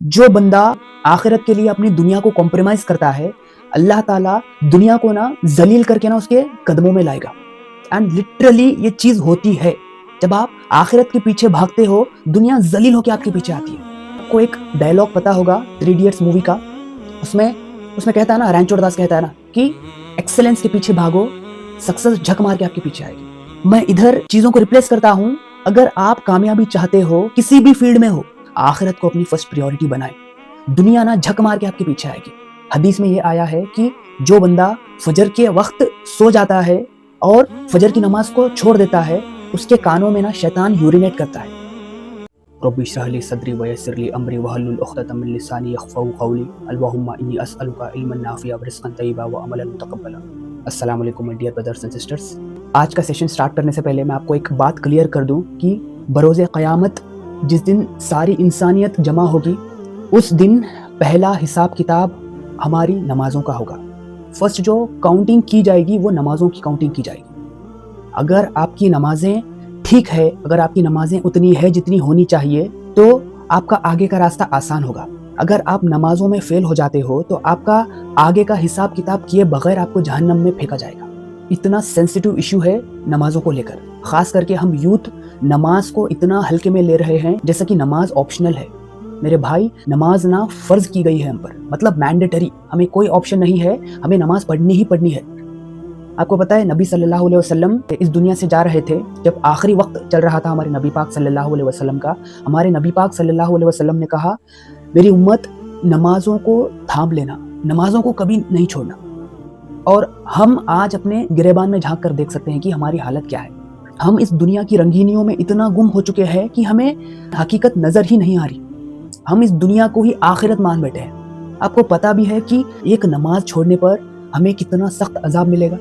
जो बंदा आखिरत के लिए अपनी दुनिया को कॉम्प्रोमाइज करता है, अल्लाह ताला दुनिया को ना जलील करके ना उसके कदमों में लाएगा। एंड लिटरली ये चीज होती है। जब आप आखिरत के पीछे भागते हो, दुनिया जलील होके आपके पीछे आती है। आपको एक डायलॉग पता होगा 3 इडियट्स मूवी का, उसमें कहता है ना, रणछोड़ दास कहता है ना कि एक्सेलेंस के पीछे भागो, सक्सेस झक मार के आपके पीछे आएगी। मैं इधर चीजों को रिप्लेस करता हूं। अगर आप कामयाबी चाहते हो, किसी भी फील्ड में हो, आखिरत को अपनी फर्स्ट प्रायोरिटी बनाए, दुनिया ना झक मार के आपके पीछे आएगी। हदीस में ये आया है कि जो बंदा फजर के वक्त सो जाता है और फजर की नमाज को छोड़ देता है, उसके कानों में ना शैतान यूरिनेट करता है। रब्बी इश्रह ली सदरी वयस्सिर ली अमरी वहलुल उक़दतम मिन लिसानी यफ़क़हू क़ौली अल्लाहुम्मा इन्नी अस्अलुका इल्मन नाफ़िअ व रिज़्क़न तय्यबा व अमलन मुतक़ब्बला। अस्सलामु अलैकुम डियर ब्रदर्स एंड सिस्टर्स। आज का सेशन स्टार्ट करने से पहले मैं आपको एक बात क्लियर कर दूं कि बरोज़े क़यामत जिस दिन सारी इंसानियत जमा होगी, उस दिन पहला हिसाब किताब हमारी नमाज़ों का होगा। फर्स्ट जो काउंटिंग की जाएगी वो नमाज़ों की काउंटिंग की जाएगी। अगर आपकी नमाजें ठीक है, अगर आपकी नमाजें उतनी है जितनी होनी चाहिए, तो आपका आगे का रास्ता आसान होगा। अगर आप नमाजों में फेल हो जाते हो तो आपका आगे का हिसाब किताब किए बगैर आपको जहन्नम में फेंका जाएगा। इतना सेंसिटिव इशू है नमाजों को लेकर। खास करके हम यूथ नमाज को इतना हल्के में ले रहे हैं जैसा कि नमाज ऑप्शनल है। मेरे भाई, नमाज ना फर्ज की गई है हम पर, मतलब मैंडेटरी। हमें कोई ऑप्शन नहीं है, हमें नमाज पढ़नी ही पढ़नी है। आपको पता है नबी सल्लल्लाहु अलैहि वसल्लम इस दुनिया से जा रहे थे, जब आखिरी वक्त चल रहा था हमारे नबी पाक सल्लल्लाहु अलैहि वसल्लम का। हमारे नबी पाक सल्लल्लाहु अलैहि वसल्लम ने कहा, मेरी उम्मत नमाजों को थाम लेना, नमाजों को कभी नहीं छोड़ना। और हम आज अपने गिरेबान में झांक कर देख सकते हैं कि हमारी हालत क्या है। हम इस दुनिया की रंगीनियों में इतना गुम हो चुके हैं कि हमें हकीकत नजर ही नहीं आ रही। हम इस दुनिया को ही आखिरत मान बैठे हैं। आपको पता भी है कि एक नमाज छोड़ने पर हमें कितना सख्त अजाब मिलेगा।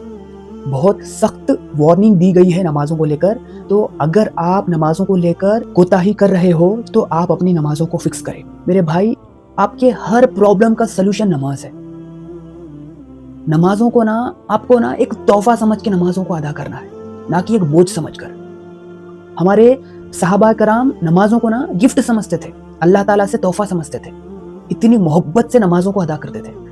बहुत सख्त वार्निंग दी गई है नमाजों को लेकर। तो अगर आप नमाजों को लेकर कोताही कर रहे हो तो आप अपनी नमाजों को फिक्स करें। मेरे भाई, आपके हर प्रॉब्लम का सलूशन नमाज है। नमाजों को ना आपको ना एक तोहफा समझ के नमाजों को अदा करना है, ना कि एक बोझ समझकर। हमारे सहाबा कराम नमाजों को ना गिफ्ट समझते थे, अल्लाह ताला से तोहफा समझते थे। इतनी मोहब्बत से नमाजों को अदा करते थे।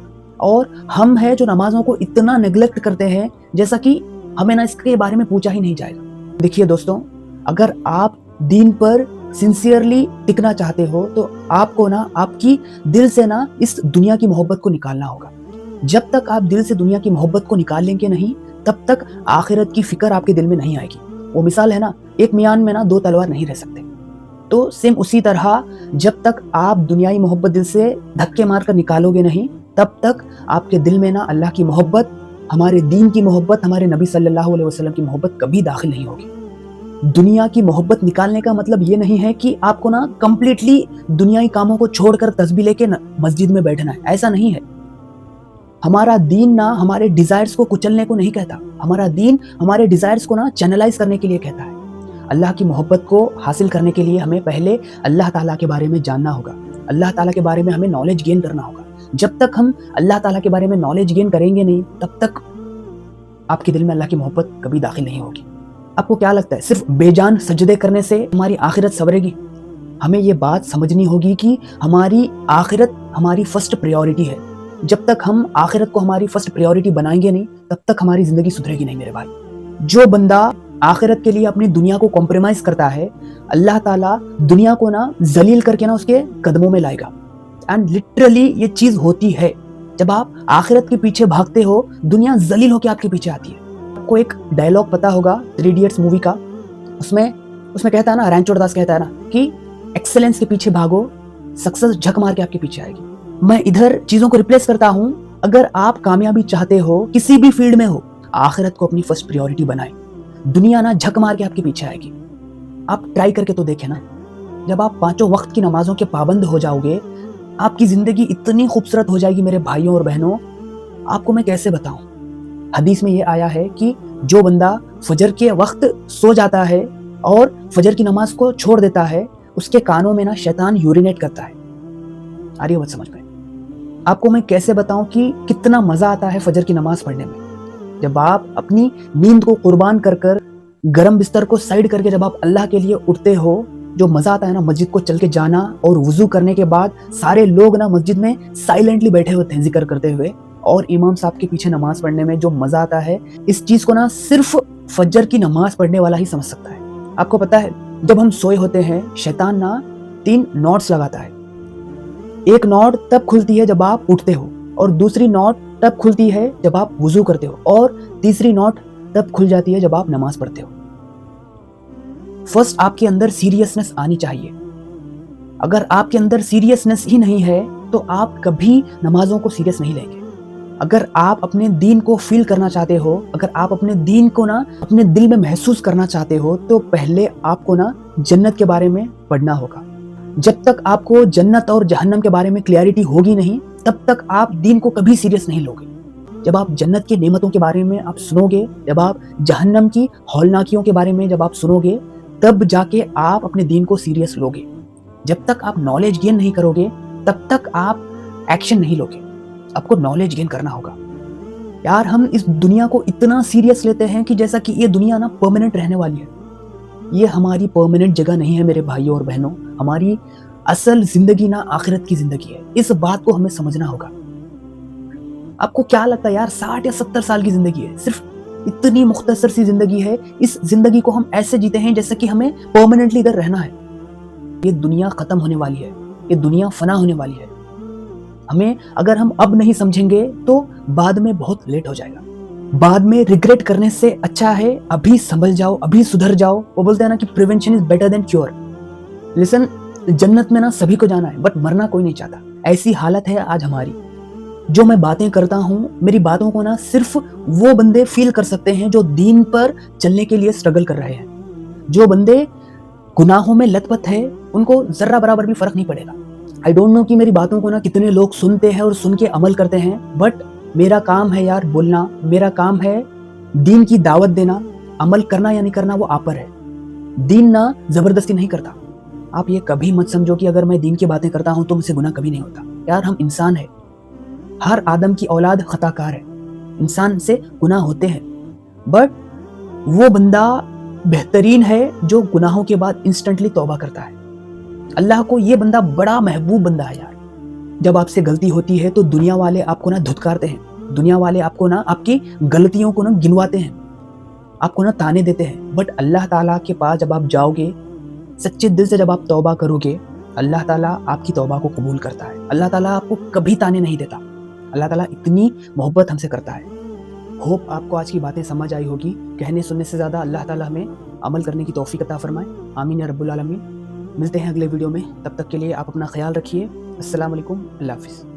और हम हैं जो नमाजों को इतना नेग्लेक्ट करते हैं जैसा कि हमें ना इसके बारे में पूछा ही नहीं जाएगा। देखिए दोस्तों, अगर आप दीन पर सिंसियरली टिकना चाहते हो तो आपको ना आपकी दिल से ना इस दुनिया की मोहब्बत को निकालना होगा। जब तक आप दिल से दुनिया की मोहब्बत को निकाल लेंगे नहीं, तब तक आखिरत की फिक्र आपके दिल में नहीं आएगी। वो मिसाल है ना, एक मियान में ना 2 तलवार नहीं रह सकते। तो सेम उसी तरह जब तक आप दुनियाई मोहब्बत दिल से धक्के मारकर निकालोगे नहीं, तब तक आपके दिल में ना अल्लाह की मोहब्बत, हमारे दीन की मोहब्बत, हमारे नबी सल्लल्लाहु अलैहि वसल्लम की मोहब्बत कभी दाखिल नहीं होगी। दुनिया की मोहब्बत निकालने का मतलब ये नहीं है कि आपको ना कंप्लीटली दुनियाई कामों को छोड़कर तस्बीह लेके मस्जिद में बैठना है। ऐसा नहीं है। हमारा दीन ना हमारे डिजायर्स को कुचलने को नहीं कहता। हमारा दीन हमारे डिजायर्स को ना चैनलाइज करने के लिए कहता है। अल्लाह की मोहब्बत को हासिल करने के लिए हमें पहले अल्लाह ताला के बारे में जानना होगा। अल्लाह ताला के बारे में हमें नॉलेज गेन करना होगा। जब तक हम अल्लाह ताला के बारे में नॉलेज गेन करेंगे नहीं, तब तक आपके दिल में अल्लाह की मोहब्बत कभी दाखिल नहीं होगी। आपको क्या लगता है सिर्फ बेजान सजदे करने से हमारी आखिरत संवरेगी? हमें ये बात समझनी होगी कि हमारी आखिरत हमारी फर्स्ट प्रायोरिटी है। जब तक हम आखिरत को हमारी फर्स्ट प्रायोरिटी बनाएंगे नहीं, तब तक हमारी जिंदगी सुधरेगी नहीं मेरे भाई। जो बंदा आखिरत के लिए अपनी दुनिया को कॉम्प्रोमाइज करता है, अल्लाह ताला दुनिया को ना जलील करके ना उसके कदमों में लाएगा। एंड लिटरली ये चीज होती है। जब आप आखिरत के पीछे भागते हो, दुनिया जलील होके आपके पीछे आती है। आपको एक डायलॉग पता होगा 3 इडियट्स मूवी का, उसमें कहता है ना, रणछोड़ दास कहता है ना कि एक्सेलेंस के पीछे भागो, सक्सेस झक मार के आपके पीछे आएगी। मैं इधर चीजों को रिप्लेस करता हूं। अगर आप कामयाबी चाहते हो, किसी भी फील्ड में हो, आखिरत को अपनी फर्स्ट प्रायोरिटी बनाए, दुनिया ना झक मार के आपके पीछे आएगी। आप ट्राई करके तो देखें ना। जब आप 5 वक्त की नमाजों के पाबंद हो जाओगे, आपकी जिंदगी इतनी खूबसूरत हो जाएगी मेरे भाइयों और बहनों, आपको मैं कैसे बताऊं। हदीस में ये आया है कि जो बंदा फजर के वक्त सो जाता है और फजर की नमाज को छोड़ देता है, उसके कानों में ना शैतान यूरिनेट करता है। आ रही है बात समझ में? आपको मैं कैसे बताऊं कि कितना मजा आता है फजर की नमाज पढ़ने में। जब आप अपनी नींद को कुर्बान कर कर, गरम बिस्तर को साइड करके जब आप अल्लाह के लिए उठते हो, जो मज़ा आता है ना मस्जिद को चल के जाना और वुज़ू करने के बाद सारे लोग ना मस्जिद में साइलेंटली बैठे होते हैं जिक्र करते हुए, और इमाम साहब के पीछे नमाज पढ़ने में जो मज़ा आता है, इस चीज़ को ना सिर्फ फजर की नमाज पढ़ने वाला ही समझ सकता है। आपको पता है, जब हम सोए होते हैं शैतान ना 3 नॉट्स लगाता है। एक नॉट तब खुलती है जब आप उठते हो, और दूसरी नॉट तब खुलती है जब आप वुज़ू करते हो, और तीसरी नॉट तब खुल जाती है जब आप नमाज पढ़ते हो। फर्स्ट आपके अंदर सीरियसनेस आनी चाहिए। अगर आपके अंदर सीरियसनेस ही नहीं है तो आप कभी नमाजों को सीरियस नहीं लेंगे। अगर आप अपने दीन को फील करना चाहते हो, अगर आप अपने दीन को ना अपने दिल में महसूस करना चाहते हो, तो पहले आपको ना जन्नत के बारे में पढ़ना होगा। जब तक आपको जन्नत और जहन्नम के बारे में क्लैरिटी होगी नहीं, तब तक आप दीन को कभी सीरियस नहीं लोगे। जब आप जन्नत की नेमतों के बारे में आप सुनोगे, जब आप जहन्नम की हौलनाकियों के बारे में जब आप सुनोगे, तब जाके आप अपने दीन को सीरियस लोगे। जब तक आप नॉलेज गेन नहीं करोगे, तब तक आप एक्शन नहीं लोगे। आपको नॉलेज गेन करना होगा। यार, हम इस दुनिया को इतना सीरियस लेते हैं कि जैसा कि ये दुनिया ना परमानेंट रहने वाली है। ये हमारी परमानेंट जगह नहीं है मेरे भाइयों और बहनों। हमारी असल जिंदगी ना आखिरत की जिंदगी है। इस बात को हमें समझना होगा। आपको क्या लगता है यार, 60 या 70 साल की जिंदगी है, सिर्फ इतनी मुख्तसर सी जिंदगी है। इस जिंदगी को हम ऐसे जीते हैं जैसे कि हमें परमानेंटली इधर रहना है। ये दुनिया खत्म होने वाली है, ये दुनिया फना होने वाली है। हमें अगर हम अब नहीं समझेंगे तो बाद में बहुत लेट हो जाएगा। बाद में रिग्रेट करने से अच्छा है अभी संभल जाओ, अभी सुधर जाओ। वो बोलते हैं ना कि prevention is better than cure. Listen, जन्नत में ना सभी को जाना है, बट मरना कोई नहीं चाहता। ऐसी हालत है आज हमारी। जो मैं बातें करता हूँ, मेरी बातों को ना सिर्फ वो बंदे फील कर सकते हैं जो दीन पर चलने के लिए स्ट्रगल कर रहे हैं। जो बंदे गुनाहों में लतपत है, उनको जर्रा बराबर भी फर्क नहीं पड़ेगा। आई डोंट नो कि मेरी बातों को ना कितने लोग सुनते हैं और सुन के अमल करते हैं, बट मेरा काम है यार बोलना, मेरा काम है दीन की दावत देना। अमल करना या नहीं करना वो आप पर है। दीन ना जबरदस्ती नहीं करता। आप ये कभी मत समझो कि अगर मैं दीन की बातें करता हूं तो मुझसे गुनाह कभी नहीं होता। यार, हम इंसान है, हर आदम की औलाद खताकार है, इंसान से गुनाह होते हैं, बट वो बंदा बेहतरीन है जो गुनाहों के बाद इंस्टेंटली तौबा करता है। अल्लाह को ये बंदा बड़ा महबूब बंदा है यार। जब आपसे गलती होती है तो दुनिया वाले आपको ना धुतकारते हैं, दुनिया वाले आपको ना आपकी गलतियों को ना गिनवाते हैं, आपको ना ताने देते हैं, बट अल्लाह ताला के पास जब आप जाओगे, सच्चे दिल से जब आप तौबा करोगे, अल्लाह ताला आपकी तौबा को कबूल करता है। अल्लाह ताला आपको कभी ताने नहीं देता। अल्लाह ताला इतनी मोहब्बत हमसे करता है। होप आपको आज की बातें समझ आई होगी। कहने सुनने से ज़्यादा अल्लाह ताला हमें अमल करने की तौफीक अता फरमाए। आमीन या रब्बुल आलमीन। मिलते हैं अगले वीडियो में, तब तक के लिए आप अपना ख्याल रखिए। अस्सलाम वालेकुम, अल्लाह हाफ़िज़।